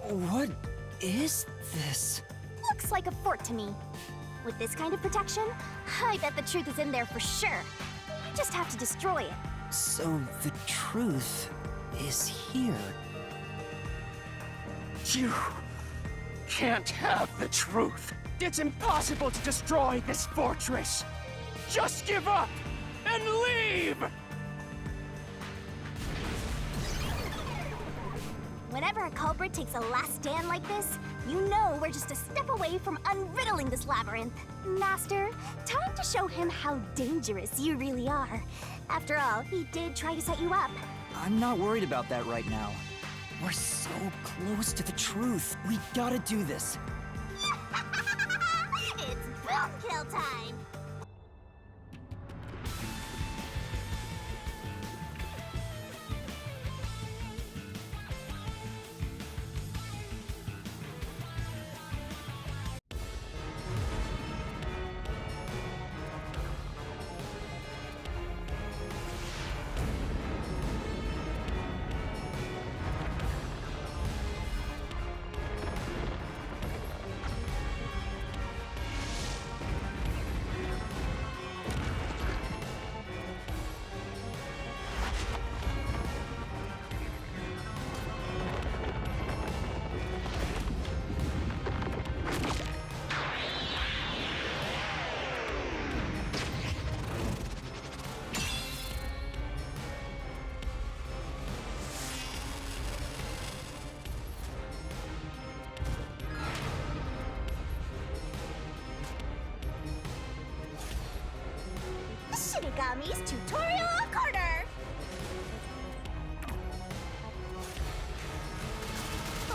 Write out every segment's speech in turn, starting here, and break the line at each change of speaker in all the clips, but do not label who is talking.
What is this?
Looks like a fort to me. With this kind of protection, I bet the truth is in there for sure. You just have to destroy it.
So the truth is here.
You can't have the truth. It's impossible to destroy this fortress. Just give up and leave!
Whenever a culprit takes a last stand like this, you know we're just a step away from unriddling this labyrinth. Master, time to show him how dangerous you really are. After all, he did try to set you up.
I'm not worried about that right now. We're so close to the truth. We gotta do this.
It's boom kill time! Shinigami's tutorial corner!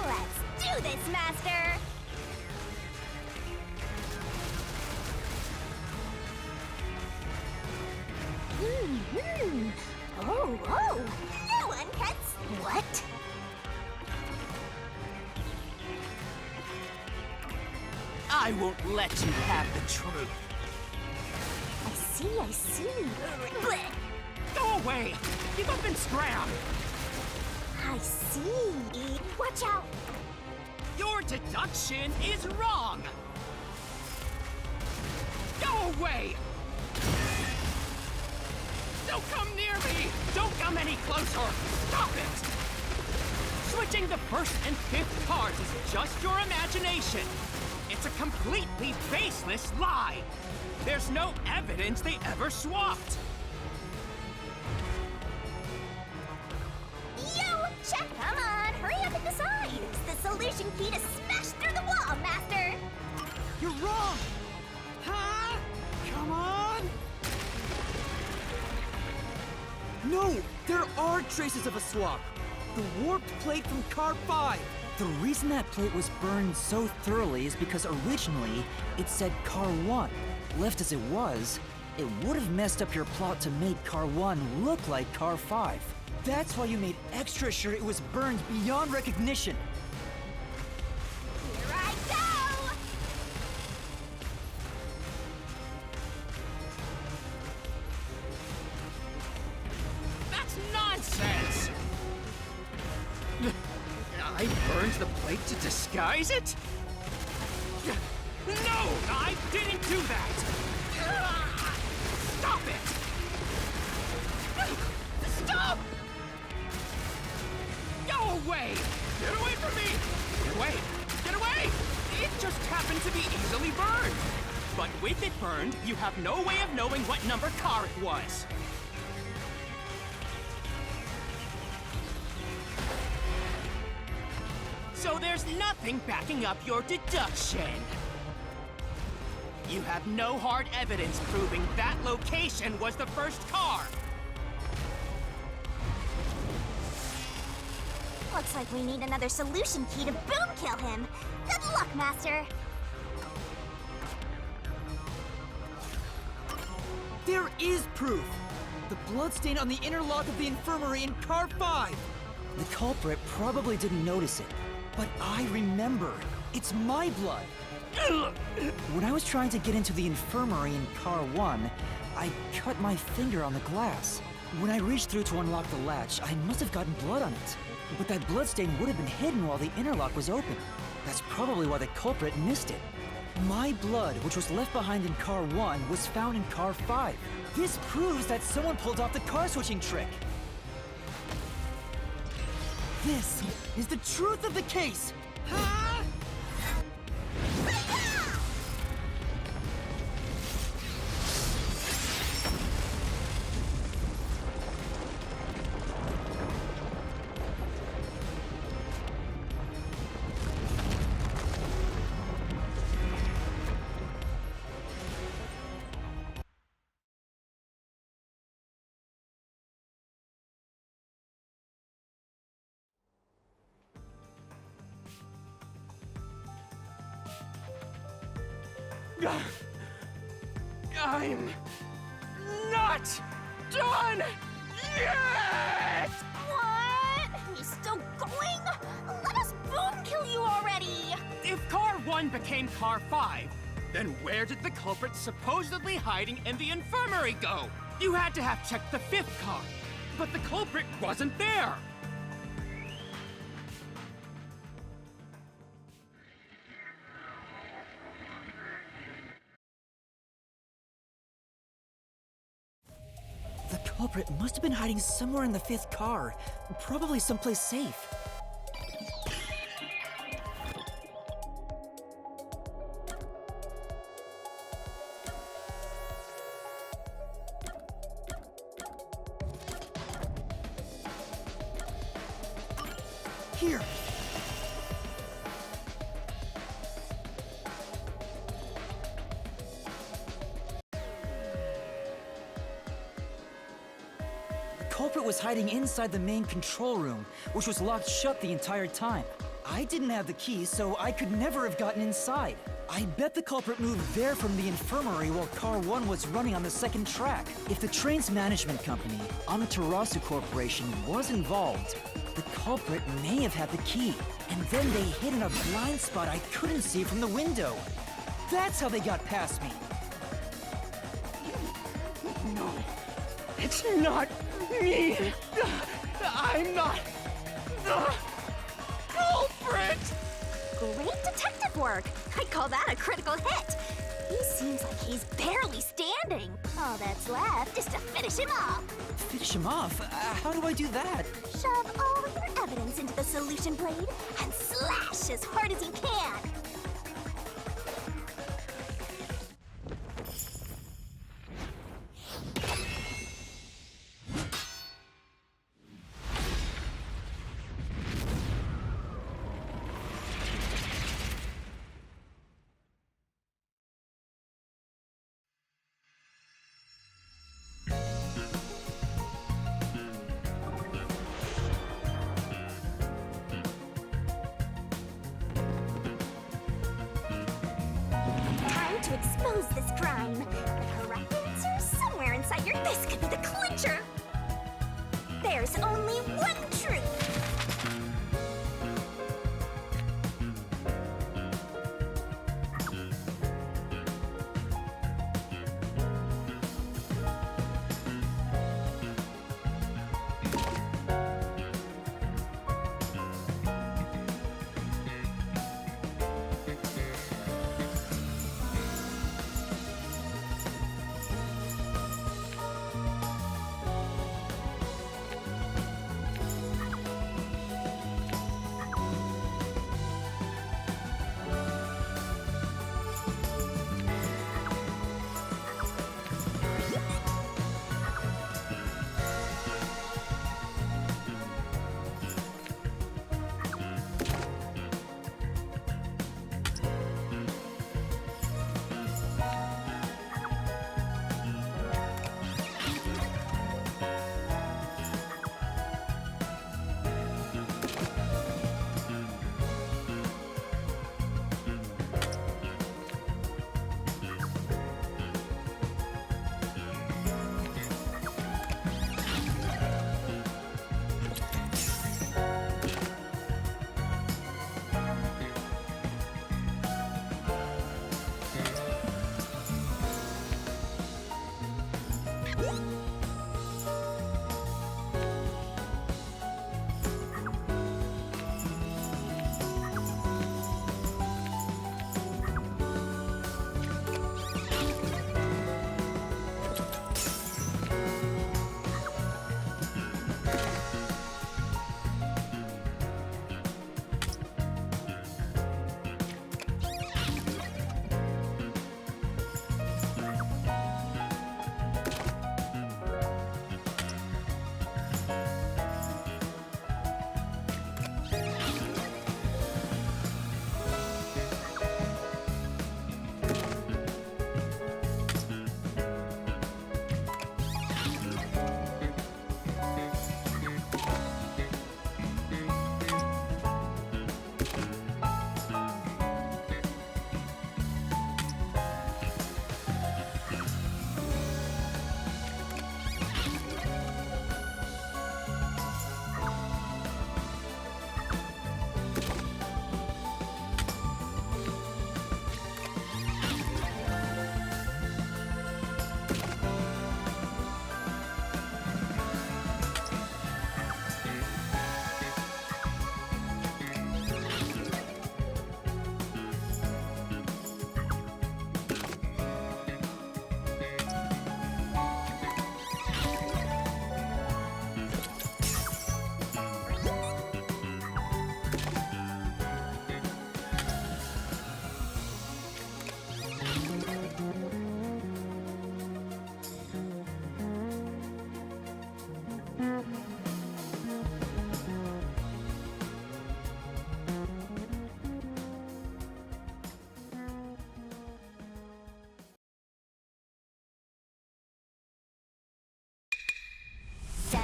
Let's do this, Master! Oh! No one cuts... What?
I won't let you have the truth.
I see. Blech.
Go away! Give up and scram!
I see. Watch out!
Your deduction is wrong! Go away! Don't come near me! Don't come any closer! Stop it! Switching the first and fifth cards is just your imagination. It's a completely baseless lie. There's no evidence they ever swapped.
Yo, check! Come on, hurry up and decide. It's the solution key to smash through the wall, Master.
You're wrong! Huh? Come on!
No! There are traces of a swap! The warped plate from Car 5! The reason that plate was burned so thoroughly is because originally it said Car 1. Left as it was, it would have messed up your plot to make Car 1 look like Car 5. That's why you made extra sure it was burned beyond recognition.
Here I go!
That's nonsense! I burned the plate to disguise it? No! I didn't do that! Stop it! Stop! Go away! Get away from me! Get away! Get away! It just happened to be easily burned! But with it burned, you have no way of knowing what number car it was. So there's nothing backing up your deduction. You have no hard evidence proving that location was the first car.
Looks like we need another solution key to boom kill him. Good luck, Master.
There is proof! The bloodstain on the inner lock of the infirmary in Car 5! The culprit probably didn't notice it, but I remember. It's my blood! When I was trying to get into the infirmary in Car 1, I cut my finger on the glass. When I reached through to unlock the latch, I must have gotten blood on it. But that bloodstain would have been hidden while the interlock was open. That's probably why the culprit missed it. My blood, which was left behind in car 1, was found in car 5. This proves that someone pulled off the car switching trick. This is the truth of the case! Huh?
I'm not done yet!
What? He's still going? Let us boom kill you already!
If car 1 became car 5, then where did the culprit supposedly hiding in the infirmary go? You had to have checked the 5th car, but the culprit wasn't there!
The culprit must have been hiding somewhere in the 5th car, probably someplace safe. Here! The culprit was hiding inside the main control room, which was locked shut the entire time. I didn't have the key, so I could never have gotten inside. I bet the culprit moved there from the infirmary while car 1 was running on the 2nd track. If the train's management company, Amaterasu Corporation, was involved, the culprit may have had the key, and then they hid in a blind spot I couldn't see from the window. That's how they got past me.
No, it's not me! I'm not the culprit!
Great detective work! I'd call that a critical hit! He seems like he's barely standing. All that's left is to finish him off.
Finish him off? How do I do that?
Shove all your evidence into the solution blade and slash as hard as you can. To expose this crime. The correct answer somewhere inside your this could be the clincher. There's only one truth.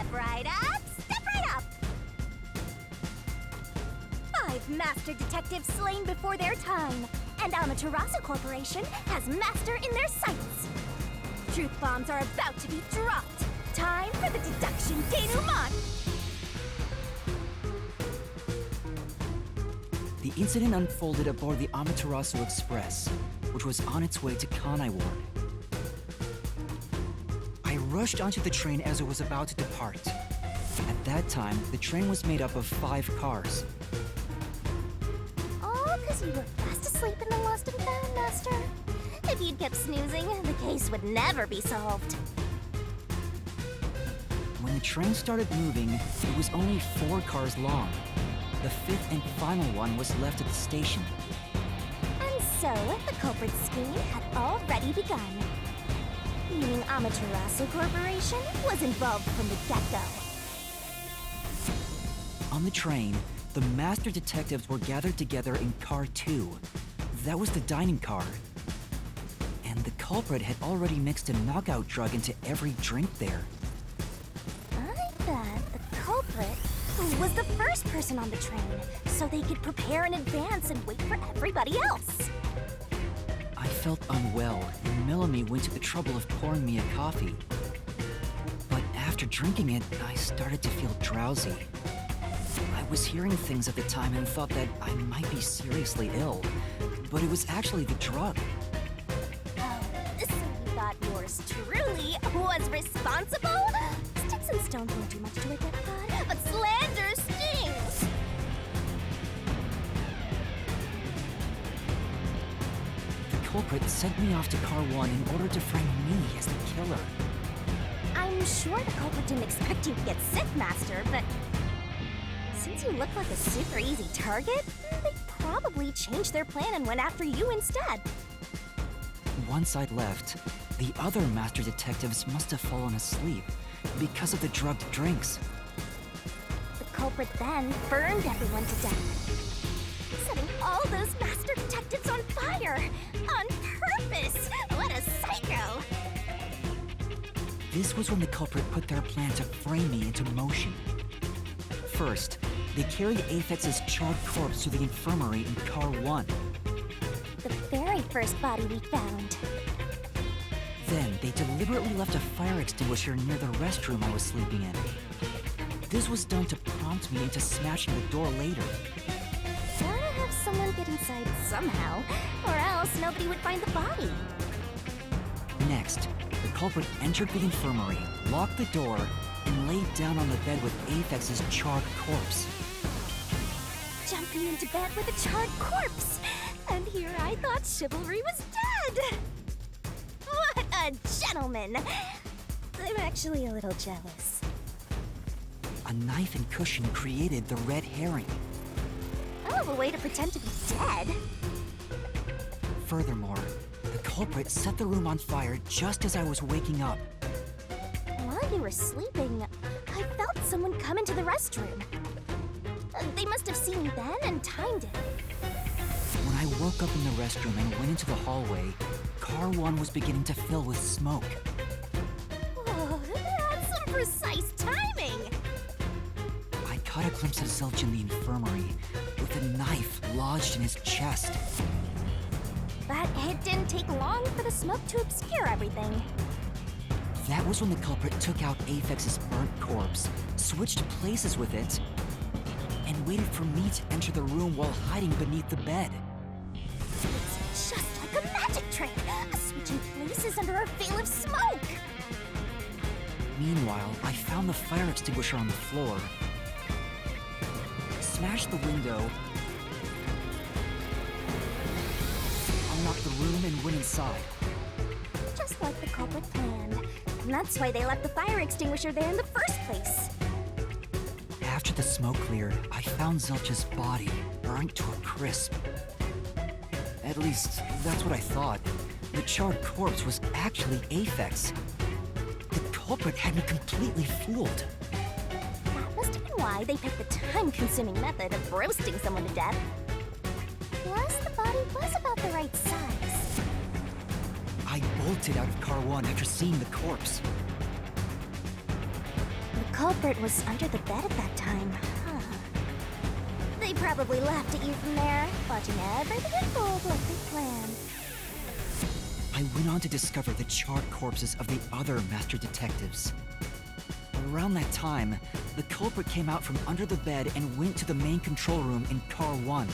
Step right up, step right up! 5 master detectives slain before their time, and Amaterasu Corporation has master in their sights. Truth bombs are about to be dropped. Time for the deduction denouement!
The incident unfolded aboard the Amaterasu Express, which was on its way to Kanai Ward. I rushed onto the train as it was about to depart. At that time, the train was made up of 5 cars.
All because you were fast asleep in the lost and found, Master. If you'd kept snoozing, the case would never be solved.
When the train started moving, it was only 4 cars long. The 5th and final one was left at the station.
And so, the culprit scheme had already begun. Meaning Amaterasu Corporation was involved from the get-go.
On the train, the master detectives were gathered together in car 2. That was the dining car. And the culprit had already mixed a knockout drug into every drink there.
I bet the culprit was the first person on the train, so they could prepare in advance and wait for everybody else.
I felt unwell, and Melanie went to the trouble of pouring me a coffee. But after drinking it, I started to feel drowsy. I was hearing things at the time and thought that I might be seriously ill, but it was actually the drug.
Oh, so you thought yours truly was responsible? Sticks and stones won't do much to a dead god, but slander stings!
The culprit sent me off to car 1 in order to frame me as the killer.
I'm sure the culprit didn't expect you to get sick, Master, but since you look like a super easy target, they probably changed their plan and went after you instead.
Once I'd left, the other master detectives must have fallen asleep because of the drugged drinks.
The culprit then burned everyone to death, setting all those master detectives on fire! On purpose! What a psycho!
This was when the culprit put their plan to frame me into motion. First, they carried Apex's charred corpse to the infirmary in car 1.
The very first body we found.
Then, they deliberately left a fire extinguisher near the restroom I was sleeping in. This was done to prompt me into smashing the door later.
Gotta have someone get inside somehow, or else nobody would find the body.
Next, the culprit entered the infirmary, locked the door, and laid down on the bed with Apex's charred corpse.
Jumping into bed with a charred corpse! And here I thought chivalry was dead! What a gentleman! I'm actually a little jealous.
A knife and cushion created the red herring.
Hell of a way to pretend to be dead.
Furthermore, the culprit set the room on fire just as I was waking up.
While you were sleeping, I felt someone come into the restroom. They must have seen me then and timed it.
When I woke up in the restroom and went into the hallway, car 1 was beginning to fill with smoke.
Oh, that's some precise timing!
I caught a glimpse of Zilch in the infirmary, with a knife lodged in his chest.
But it didn't take long for the smoke to obscure everything.
That was when the culprit took out Apex's burnt corpse, switched places with it, and waited for me to enter the room while hiding beneath the bed.
It's just like a magic trick, switching places under a veil of smoke.
Meanwhile, I found the fire extinguisher on the floor, smashed the window, unlocked the room, and went inside.
Just like the culprit planned. And that's why they left the fire extinguisher there in the first place.
After the smoke cleared, I found Zilch's body, burnt to a crisp. At least, that's what I thought. The charred corpse was actually Apex. The culprit had me completely fooled.
That must have been why they picked the time-consuming method of roasting someone to death. Plus, the body was about the right size.
I bolted out of car 1 after seeing the corpse.
The culprit was under the bed at that time, huh? They probably laughed at you from there, watching everything unfold like they planned.
I went on to discover the charred corpses of the other master detectives. Around that time, the culprit came out from under the bed and went to the main control room in Car 1.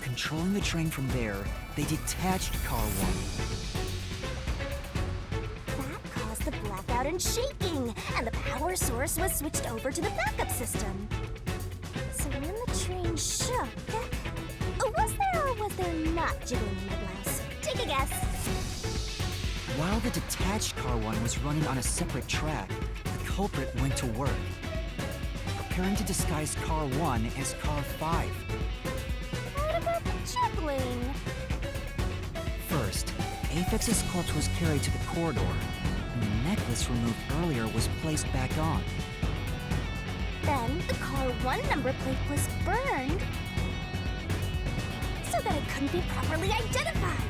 Controlling the train from there, they detached Car 1.
That caused the blackout and shaking, and the power source was switched over to the backup system. So when the train shook, was there or was there not jiggling in my blouse? Take a guess.
While the detached Car 1 was running on a separate track, the culprit went to work, preparing to disguise Car 1 as Car 5.
What about the juggling?
First, Aphex's corpse was carried to the corridor, and the necklace removed earlier was placed back on.
Then the Car 1 number plate was burned so that it couldn't be properly identified.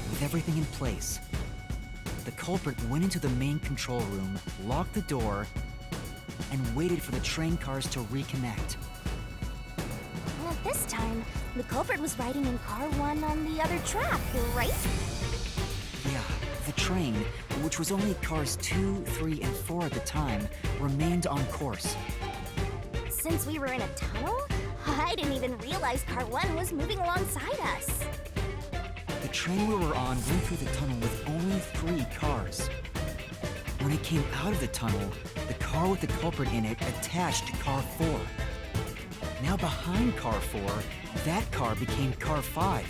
With everything in place, the culprit went into the main control room, locked the door, and waited for the train cars to reconnect.
At this time, the culprit was riding in Car 1 on the other track, right?
Yeah, the train, which was only cars 2, 3, and 4 at the time, remained on course.
Since we were in a tunnel, I didn't even realize Car 1 was moving alongside us.
The train we were on went through the tunnel with only 3 cars. When it came out of the tunnel, the car with the culprit in it attached to Car 4. Now behind Car 4, that car became Car 5.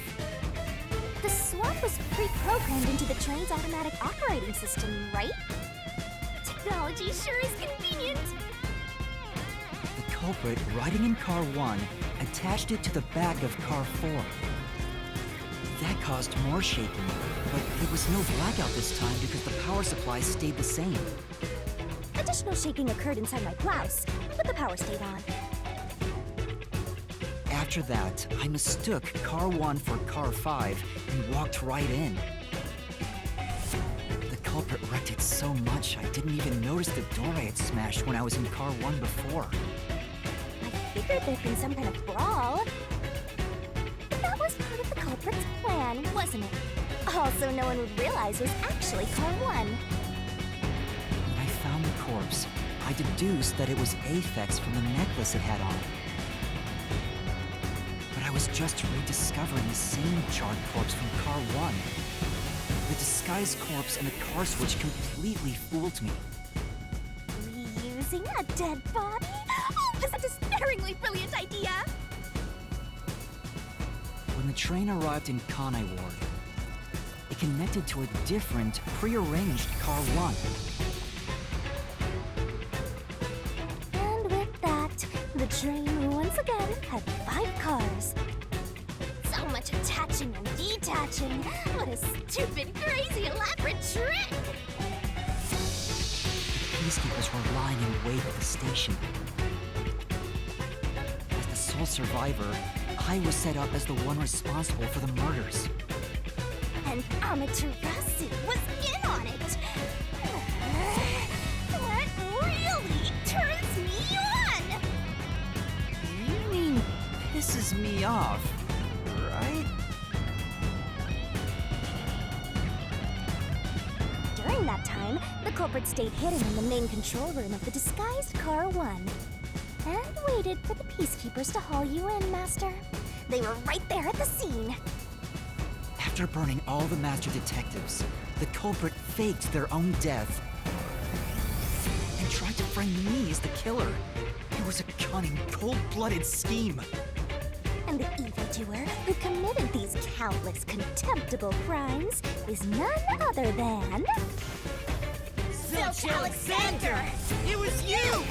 The swap was pre-programmed into the train's automatic operating system, right? Technology sure is convenient.
The culprit, riding in Car 1, attached it to the back of Car 4. That caused more shaking, but there was no blackout this time because the power supply stayed the same.
Additional shaking occurred inside my blouse, but the power stayed on.
After that, I mistook Car 1 for Car 5 and walked right in. The culprit wrecked it so much I didn't even notice the door I had smashed when I was in Car 1 before.
I figured there'd been some kind of brawl. But that was part of the culprit's plan, wasn't it? Also, no one would realize was actually Car 1.
When I found the corpse, I deduced that it was Aphex from the necklace it had on. But I was just rediscovering the same charred corpse from Car 1. The disguised corpse and the car switch completely fooled me.
Reusing a dead body? Oh, this is a despairingly brilliant idea!
When the train arrived in Kanai Ward, it connected to a different, prearranged Car 1.
And with that, the train once again had 5 cars. So much attaching and detaching. What a stupid, crazy, elaborate trick!
Peacekeepers were lying in wait at the station. As the sole survivor, I was set up as the one responsible for the murders.
And Amaterasu was in on it! That really turns me on!
You mean pisses me off, right?
During that time, the culprit stayed hidden in the main control room of the disguised Car 1 and waited for the peacekeepers to haul you in, Master. They were right there at the scene.
After burning all the master detectives, the culprit faked their own death and tried to frame me as the killer. It was a cunning, cold-blooded scheme.
And the evildoer who committed these countless contemptible crimes is none other than...
Zilch Alexander! It was you!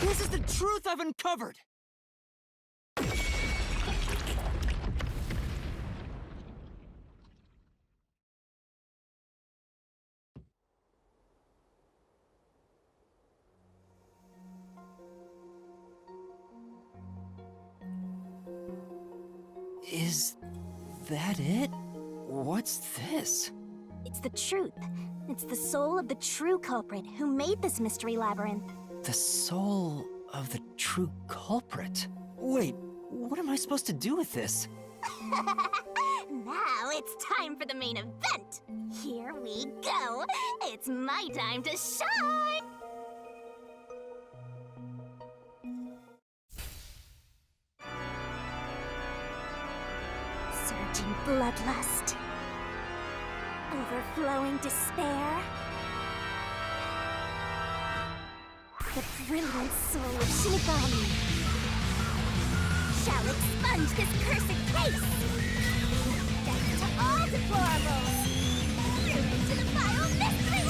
This is the truth I've uncovered! Is that it? What's this?
It's the truth. It's the soul of the true culprit who made this mystery labyrinth.
The soul of the true culprit? Wait, what am I supposed to do with this?
Now it's time for the main event. Here we go. It's my time to shine. Surging bloodlust. Overflowing despair. The brilliant soul of Shinigami shall expunge this cursed case. Death to all deplorables. Through into the vile mystery